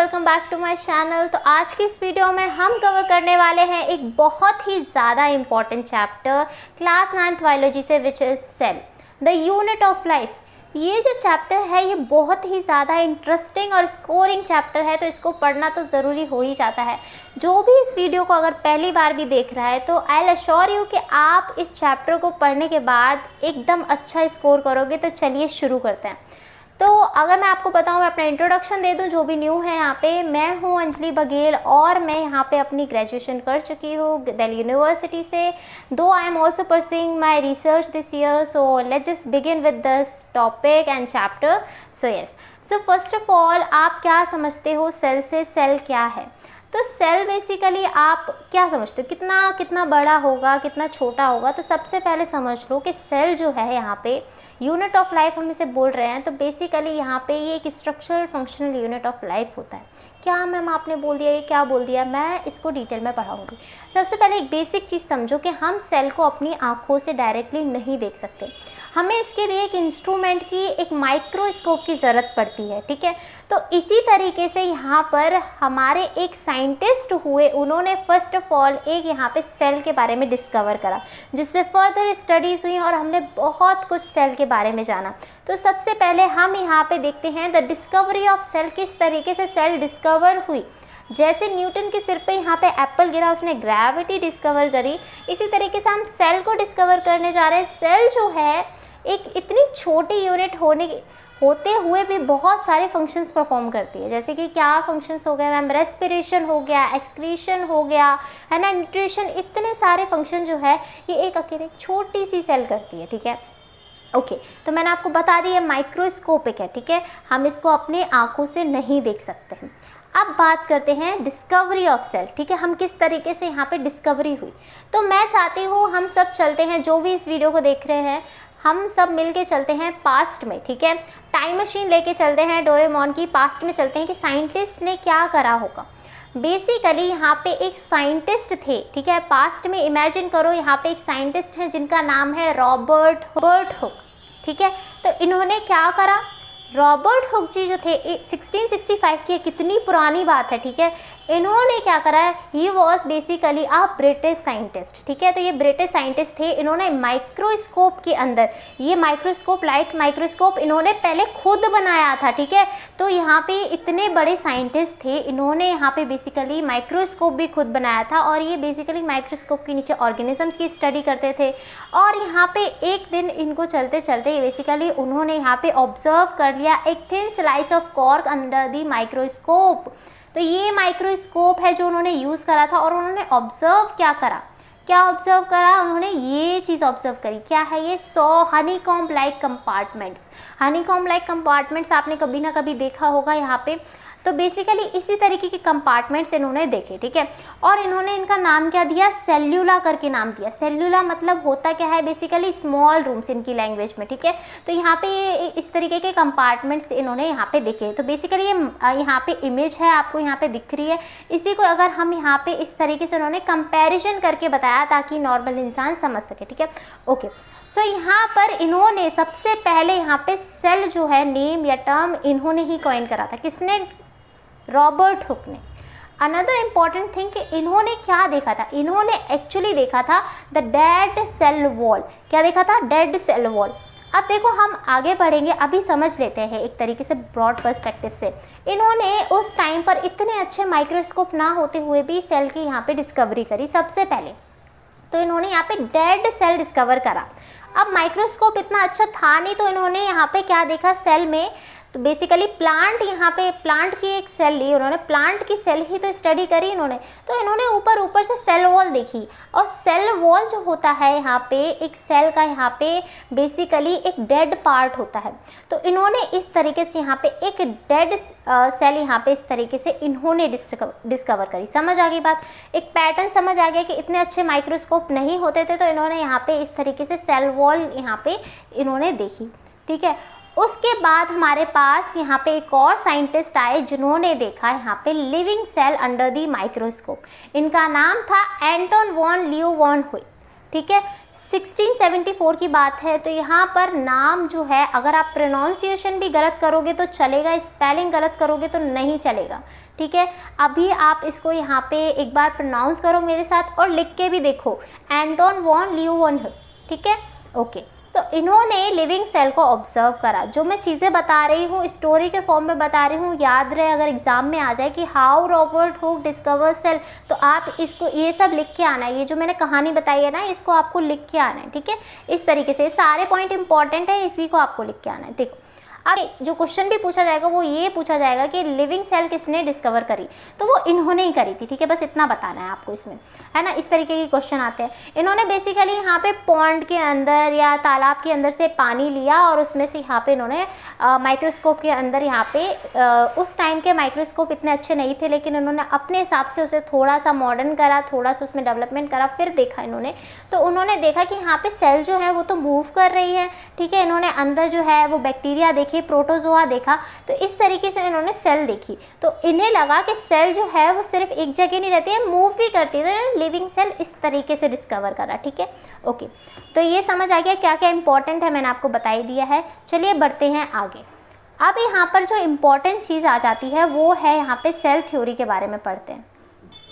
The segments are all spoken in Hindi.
Welcome back to my channel. तो आज की इस वीडियो में हम कवर करने वाले हैं एक बहुत ही ज़्यादा important chapter class 9th biology से, which is cell the unit of life. ये जो चैप्टर है ये बहुत ही ज़्यादा इंटरेस्टिंग और स्कोरिंग चैप्टर है, तो इसको पढ़ना तो ज़रूरी हो ही जाता है। जो भी इस वीडियो को अगर पहली बार भी देख रहा है तो आई विल अश्योर यू कि आप इस चैप्टर को पढ़ने के बाद एकदम अच्छा स्कोर करोगे। तो चलिए शुरू करते हैं। तो अगर मैं आपको बताऊं, मैं अपना इंट्रोडक्शन दे दूं जो भी न्यू है यहाँ पे। मैं हूँ अंजलि बघेल और मैं यहाँ पे अपनी ग्रेजुएशन कर चुकी हूँ दिल्ली यूनिवर्सिटी से। दो I am also pursuing my research this year. So let's just begin with this topic and chapter. So first of all, आप क्या समझते हो सेल से? सेल क्या है? तो सेल बेसिकली आप क्या समझते हो, कितना बड़ा होगा, कितना छोटा होगा? तो सबसे पहले समझ लो कि सेल जो है यहाँ पे यूनिट ऑफ लाइफ हम इसे बोल रहे हैं। तो बेसिकली यहाँ पे ये एक structural functional unit of life होता है। क्या मैम आपने बोल दिया, ये क्या बोल दिया? मैं इसको डिटेल में पढ़ाऊँगी। सबसे पहले एक बेसिक चीज़ समझो कि हम सेल को अपनी आँखों से डायरेक्टली नहीं देख सकते। हमें इसके लिए एक इंस्ट्रूमेंट की, एक माइक्रोस्कोप की ज़रूरत पड़ती है, ठीक है। तो इसी तरीके से यहाँ पर हमारे एक साइंटिस्ट हुए, उन्होंने फर्स्ट ऑफ ऑल एक यहाँ पे सेल के बारे में डिस्कवर करा, जिससे फर्दर स्टडीज़ हुई और हमने बहुत कुछ सेल के बारे में जाना। तो सबसे पहले हम यहाँ पे देखते हैं द डिस्कवरी ऑफ सेल, किस तरीके से सेल डिस्कवर हुई। जैसे न्यूटन के सिर पे यहाँ पे एप्पल गिरा, उसने ग्रेविटी डिस्कवर करी, इसी तरीके से हम सेल को डिस्कवर करने जा रहे हैं। सेल जो है एक इतनी छोटी यूनिट होते हुए भी बहुत सारे फंक्शंस परफॉर्म करती है। जैसे कि क्या फंक्शंस हो गए मैम? रेस्पिरेशन हो गया, एक्सक्रीशन हो गया, है ना, न्यूट्रिशन, इतने सारे फंक्शन जो है ये एक अकेले छोटी सी सेल करती है, ठीक है। ओके, तो मैंने आपको बता दिया माइक्रोस्कोपिक है, ठीक है, हम इसको अपने आंखों से नहीं देख सकते हैं। अब बात करते हैं डिस्कवरी ऑफ सेल, ठीक है, हम किस तरीके से यहाँ पे डिस्कवरी हुई। तो मैं चाहती हूँ हम सब चलते हैं, जो भी इस वीडियो को देख रहे हैं, हम सब मिलके चलते हैं पास्ट में, ठीक है। टाइम मशीन लेके चलते हैं डोरेमोन की, पास्ट में चलते हैं कि साइंटिस्ट ने क्या करा होगा। बेसिकली यहाँ पे एक साइंटिस्ट थे, ठीक है, पास्ट में। इमेजिन करो यहाँ पे एक साइंटिस्ट है जिनका नाम है रॉबर्ट हुक, ठीक है। तो इन्होंने क्या करा? रॉबर्ट हुक जी जो थे 1665 की, कितनी पुरानी बात है, ठीक है। इन्होंने क्या करा? He was basically a British scientist, ठीक है। तो ये ब्रिटिश साइंटिस्ट थे। इन्होंने माइक्रोस्कोप के अंदर, ये माइक्रोस्कोप, लाइट माइक्रोस्कोप इन्होंने पहले खुद बनाया था, ठीक है। तो यहाँ पे इतने बड़े साइंटिस्ट थे, इन्होंने यहाँ पे बेसिकली माइक्रोस्कोप भी खुद बनाया था, और ये बेसिकली माइक्रोस्कोप के नीचे ऑर्गेनिजम्स की स्टडी करते थे। और यहाँ पे एक दिन इनको चलते चलते बेसिकली उन्होंने यहाँ पे ऑब्जर्व कर लिया एक thin slice of cork under the microscope. तो ये माइक्रोस्कोप है जो उन्होंने यूज़ करा था, और उन्होंने ऑब्जर्व क्या करा? क्या ऑब्जर्व करा? उन्होंने ये चीज़ ऑब्जर्व करी। क्या है ये? 100 honeycomb like compartments. Honeycomb like compartments आपने कभी ना कभी देखा होगा यहाँ पे। तो बेसिकली इसी तरीके के कंपार्टमेंट्स इन्होंने देखे, ठीक है। और इन्होंने इनका नाम क्या दिया? सेल्यूला करके नाम दिया। सेल्यूला मतलब होता क्या है? बेसिकली स्मॉल रूम्स इनकी लैंग्वेज में, ठीक है। तो यहाँ पे इस तरीके के कंपार्टमेंट्स इन्होंने यहाँ पे देखे। तो बेसिकली ये यहाँ पे इमेज है, आपको यहाँ पे दिख रही है। इसी को अगर हम यहाँ पे इस तरीके से उन्होंने कंपेरिजन करके बताया ताकि नॉर्मल इंसान समझ सके, ठीक है। ओके, सो यहाँ पर इन्होंने सबसे पहले यहाँ पे सेल जो है नेम या टर्म इन्होंने ही कॉइन करा था। किसने? रॉबर्ट हुक ने। अनदर इम्पॉर्टेंट थिंग कि इन्होंने क्या देखा था? इन्होंने एक्चुअली देखा था द डेड सेल वॉल। क्या देखा था? Dead cell wall. अब देखो हम आगे बढ़ेंगे, अभी समझ लेते हैं एक तरीके से ब्रॉड पर्सपेक्टिव से। इन्होंने उस टाइम पर इतने अच्छे माइक्रोस्कोप ना होते हुए भी सेल की यहाँ पे डिस्कवरी करी सबसे पहले। तो इन्होंने यहाँ पे डेड सेल डिस्कवर करा। अब माइक्रोस्कोप इतना अच्छा था नहीं, तो इन्होंने यहाँ पे क्या देखा सेल में? तो बेसिकली प्लांट, यहाँ पे प्लांट की एक सेल ली उन्होंने, प्लांट की सेल ही तो स्टडी करी इन्होंने। तो इन्होंने ऊपर से सेल वॉल देखी, और सेल वॉल जो होता है यहाँ पे एक सेल का, यहाँ पे बेसिकली एक डेड पार्ट होता है। तो इन्होंने इस तरीके से यहाँ पे एक डेड सेल यहाँ पे इस तरीके से इन्होंने डिस्कवर करी। समझ आ गई बात? एक पैटर्न समझ आ गया कि इतने अच्छे माइक्रोस्कोप नहीं होते थे, तो इन्होंने यहाँ पे इस तरीके से सेल वॉल यहाँ पे इन्होंने देखी, ठीक है। उसके बाद हमारे पास यहाँ पे एक और साइंटिस्ट आए जिन्होंने देखा यहाँ पे living cell under the microscope. इनका नाम था एंटोन वॉन लियोवॉन हुई, ठीक है। 1674 की बात है, तो यहाँ पर नाम जो है अगर आप प्रोनाउंसिएशन भी गलत करोगे तो चलेगा, स्पेलिंग गलत करोगे तो नहीं चलेगा, ठीक है। अभी आप इसको यहाँ पे एक बार प्रोनाउंस करो मेरे साथ और लिख के भी देखो, एंटोन वॉन ल्यूवेनहुक, ठीक है, ओके। तो इन्होंने लिविंग सेल को ऑब्जर्व करा। जो मैं चीज़ें बता रही हूँ स्टोरी के फॉर्म में बता रही हूँ, याद रहे अगर एग्जाम में आ जाए कि how Robert Hooke discover cell, तो आप इसको ये सब लिख के आना है। ये जो मैंने कहानी बताई है ना, इसको आपको लिख के आना है, ठीक है। इस तरीके से सारे पॉइंट इंपॉर्टेंट है, इसी को आपको लिख के आना है। देखो अब जो क्वेश्चन भी पूछा जाएगा वो ये पूछा जाएगा कि लिविंग सेल किसने डिस्कवर करी, तो वो इन्होंने ही करी थी, ठीक है। बस इतना बताना है आपको इसमें, है ना। इस तरीके के क्वेश्चन आते हैं। इन्होंने बेसिकली यहाँ पे पॉन्ड के अंदर या तालाब के अंदर से पानी लिया और उसमें से यहाँ पे इन्होंने माइक्रोस्कोप के अंदर यहाँ पे उस टाइम के माइक्रोस्कोप इतने अच्छे नहीं थे, लेकिन इन्होंने अपने हिसाब से उसे थोड़ा सा मॉडर्न करा, थोड़ा सा उसमें डेवलपमेंट करा, फिर देखा इन्होंने। तो उन्होंने देखा कि यहाँ पे सेल जो है वो तो मूव कर रही है, ठीक है। इन्होंने अंदर जो है वो बैक्टीरिया देखी, प्रोटोजोआ देखा, तो इस तरीके से इन्होंने सेल देखी। तो इन्हें लगा कि सेल जो है वो सिर्फ एक जगह नहीं रहती है, मूव भी करती है। तो इन्होंने लिविंग सेल इस तरीके से डिस्कवर करा, ठीक है, ओके। तो ये समझ आ गया क्या क्या इंपॉर्टेंट है, मैंने आपको बता ही दिया है। चलिए बढ़ते हैं आगे। अब यहाँ पर जो इम्पोर्टेंट चीज़ आ जाती है वो है यहाँ पे सेल थ्योरी के बारे में पढ़ते हैं।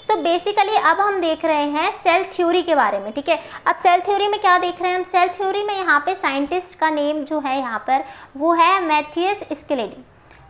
सो बेसिकली अब हम देख रहे हैं सेल थ्योरी के बारे में, ठीक है। अब सेल थ्योरी में क्या देख रहे हैं हम, सेल थ्योरी में यहाँ पे साइंटिस्ट का नेम जो है यहाँ पर वो है मैथियस स्क्लेडिन।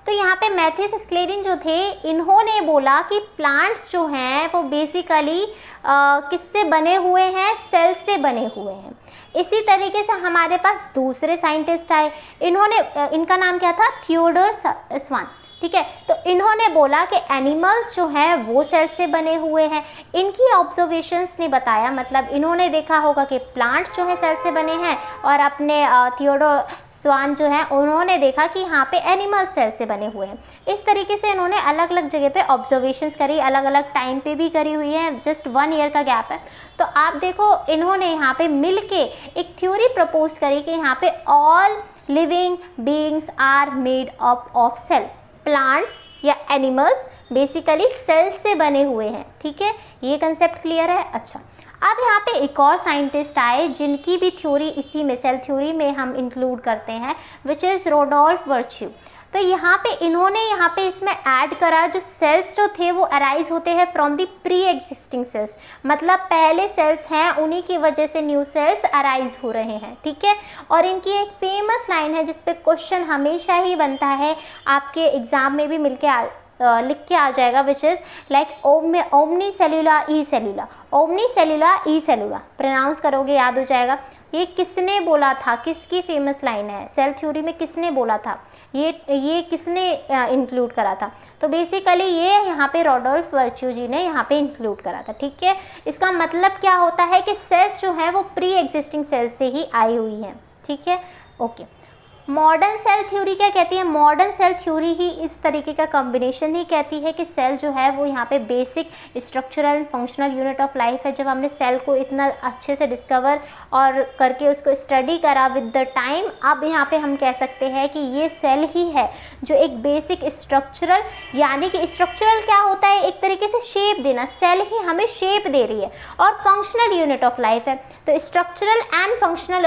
तो यहाँ पे मैथियस स्क्लेडिन जो थे, इन्होंने बोला कि प्लांट्स जो हैं वो बेसिकली किससे बने हुए हैं, सेल से बने हुए हैं। इसी तरीके से हमारे पास दूसरे साइंटिस्ट आए, इन्होंने इनका नाम क्या था, थियोडोर स्वान, ठीक है। तो इन्होंने बोला कि एनिमल्स जो हैं वो सेल से बने हुए हैं। इनकी ऑब्जर्वेशंस ने बताया, मतलब इन्होंने देखा होगा कि प्लांट्स जो है सेल से बने हैं, और अपने थियोडोर स्वान जो है उन्होंने देखा कि यहाँ पे एनिमल सेल से बने हुए हैं। इस तरीके से इन्होंने अलग अलग जगह पे ऑब्जर्वेशंस करी, अलग अलग टाइम पे भी करी हुई है, जस्ट 1 ईयर का गैप है। तो आप देखो इन्होंने यहाँ पे मिल के एक थ्योरी प्रपोज करी कि यहाँ पे all living beings are made up of cell. Plants या एनिमल्स बेसिकली सेल से बने हुए हैं, ठीक है। ये कंसेप्ट क्लियर है। अच्छा, अब यहाँ पे एक और साइंटिस्ट आए जिनकी भी थ्योरी इसी में सेल थ्योरी में हम इंक्लूड करते हैं, विच इज़ रुडोल्फ वर्च्यू। तो यहाँ पे इन्होंने यहाँ पे इसमें ऐड करा, जो सेल्स जो थे वो अराइज होते हैं from the pre existing sales, मतलब पहले सेल्स हैं उन्हीं की वजह से न्यू सेल्स अराइज हो रहे हैं, ठीक है। और इनकी एक फेमस लाइन है जिस पे क्वेश्चन हमेशा ही बनता है, आपके एग्जाम में भी लिख के आ जाएगा, which is like omnis cellula e cellula, omnis cellula e cellula, pronounce करोगे याद हो जाएगा। ये किसने बोला था, किसकी फेमस लाइन है, सेल थ्योरी में किसने बोला था, ये किसने इंक्लूड करा था, तो बेसिकली ये यहाँ पे रुडोल्फ वर्च्यू जी ने यहाँ पे इंक्लूड करा था, ठीक है। इसका मतलब क्या होता है कि सेल्स जो है वो प्री एग्जिस्टिंग सेल्स से ही आई हुई हैं, ठीक है, ओके। मॉडर्न सेल थ्योरी क्या कहती है, मॉडर्न सेल थ्योरी ही इस तरीके का कॉम्बिनेशन ही कहती है कि सेल जो है वो यहाँ पे basic structural and functional unit of life है। जब हमने सेल को इतना अच्छे से डिस्कवर और करके उसको स्टडी करा विद द टाइम, अब यहाँ पे हम कह सकते हैं कि ये सेल ही है जो एक बेसिक स्ट्रक्चरल, यानी कि स्ट्रक्चरल क्या होता है, एक तरीके से शेप देना, सेल ही हमें शेप दे रही है, और फंक्शनल यूनिट ऑफ लाइफ है। तो structural and functional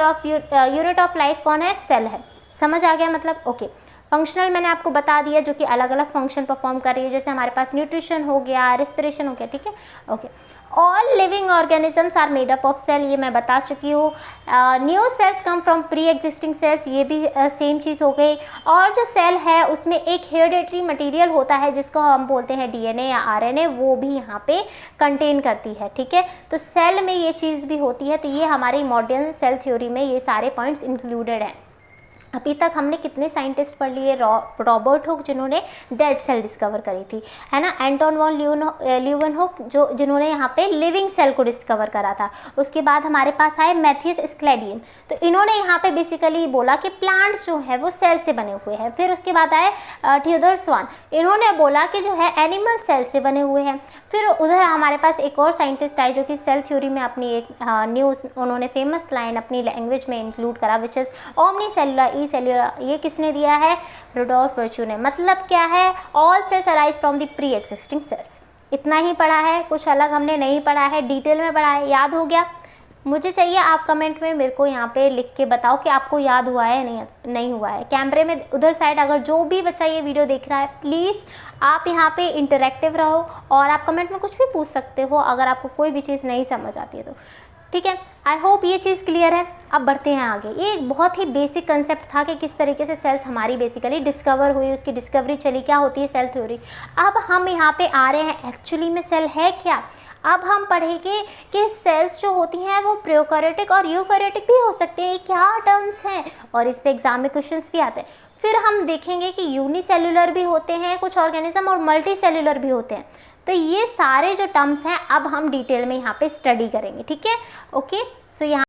unit of life कौन है, सेल है। समझ आ गया मतलब, ओके। फंक्शनल मैंने आपको बता दिया, जो कि अलग अलग फंक्शन परफॉर्म कर रही है, जैसे हमारे पास न्यूट्रिशन हो गया, रेस्पिरेशन हो गया, ठीक है, okay. All living organisms are made up of cell, ये मैं बता चुकी हूँ। New cells come from pre existing cells, ये भी सेम चीज़ हो गई। और जो सेल है उसमें एक हेरिडेटरी मटेरियल होता है जिसको हम बोलते हैं डीएनए या आरएनए, वो भी यहाँ पे कंटेन करती है, ठीक है। तो सेल में ये चीज़ भी होती है। तो ये हमारी मॉडर्न सेल थ्योरी में ये सारे पॉइंट्स इंक्लूडेड हैं। अभी तक हमने कितने साइंटिस्ट पढ़ लिए, रॉबर्ट हुक जिन्होंने डेड सेल डिस्कवर करी थी, है ना, एंटोन वॉन ल्यूवेनहुक जिन्होंने यहाँ पे लिविंग सेल को डिस्कवर करा था। उसके बाद हमारे पास आए मैथियस स्क्लेडिन, तो इन्होंने यहाँ पे बेसिकली बोला कि प्लांट्स जो है वो सेल से बने हुए हैं। फिर उसके बाद आए थियोडोर स्वान, इन्होंने बोला कि जो है एनिमल सेल से बने हुए हैं। फिर उधर हमारे पास एक और साइंटिस्ट आए जो कि सेल थ्योरी में अपनी एक न्यूज़ उन्होंने फेमस लाइन अपनी लैंग्वेज में इंक्लूड करा, which is omni cellula e सेल्यूला। ये किसने दिया है, रुडोल्फ वर्च्यू ने। मतलब क्या है, all cells arise from the pre existing cells. इतना ही पढ़ा है, कुछ अलग हमने नहीं पढ़ा है, डिटेल में पढ़ा है, याद हो गया। मुझे चाहिए आप कमेंट में मेरे को यहाँ पे लिख के बताओ कि आपको याद हुआ है या नहीं हुआ है। कैमरे में उधर साइड अगर जो भी बच्चा ये वीडियो देख रहा है, प्लीज़ आप यहाँ पे इंटरेक्टिव रहो और आप कमेंट में कुछ भी पूछ सकते हो अगर आपको कोई भी चीज़ नहीं समझ आती है तो। ठीक है, आई होप ये चीज़ क्लियर है। अब बढ़ते हैं आगे। ये एक बहुत ही बेसिक कंसेप्ट था कि किस तरीके से सेल्स हमारी बेसिकली डिस्कवर हुई, उसकी डिस्कवरी चली, क्या होती है सेल थ्योरी। अब हम यहाँ पे आ रहे हैं एक्चुअली में सेल है क्या। अब हम पढ़ेंगे कि सेल्स जो होती हैं वो प्रोकैरियोटिक और यूकैरियोटिक भी हो सकते हैं, क्या टर्म्स हैं, और इस पे एग्जाम में क्वेश्चंस भी आते हैं। फिर हम देखेंगे कि यूनिसेल्युलर भी होते हैं कुछ ऑर्गेनिज्म और मल्टी सेल्युलर भी होते हैं। तो ये सारे जो टर्म्स हैं अब हम डिटेल में यहाँ पे स्टडी करेंगे। ठीक है, ओके। सो यहाँ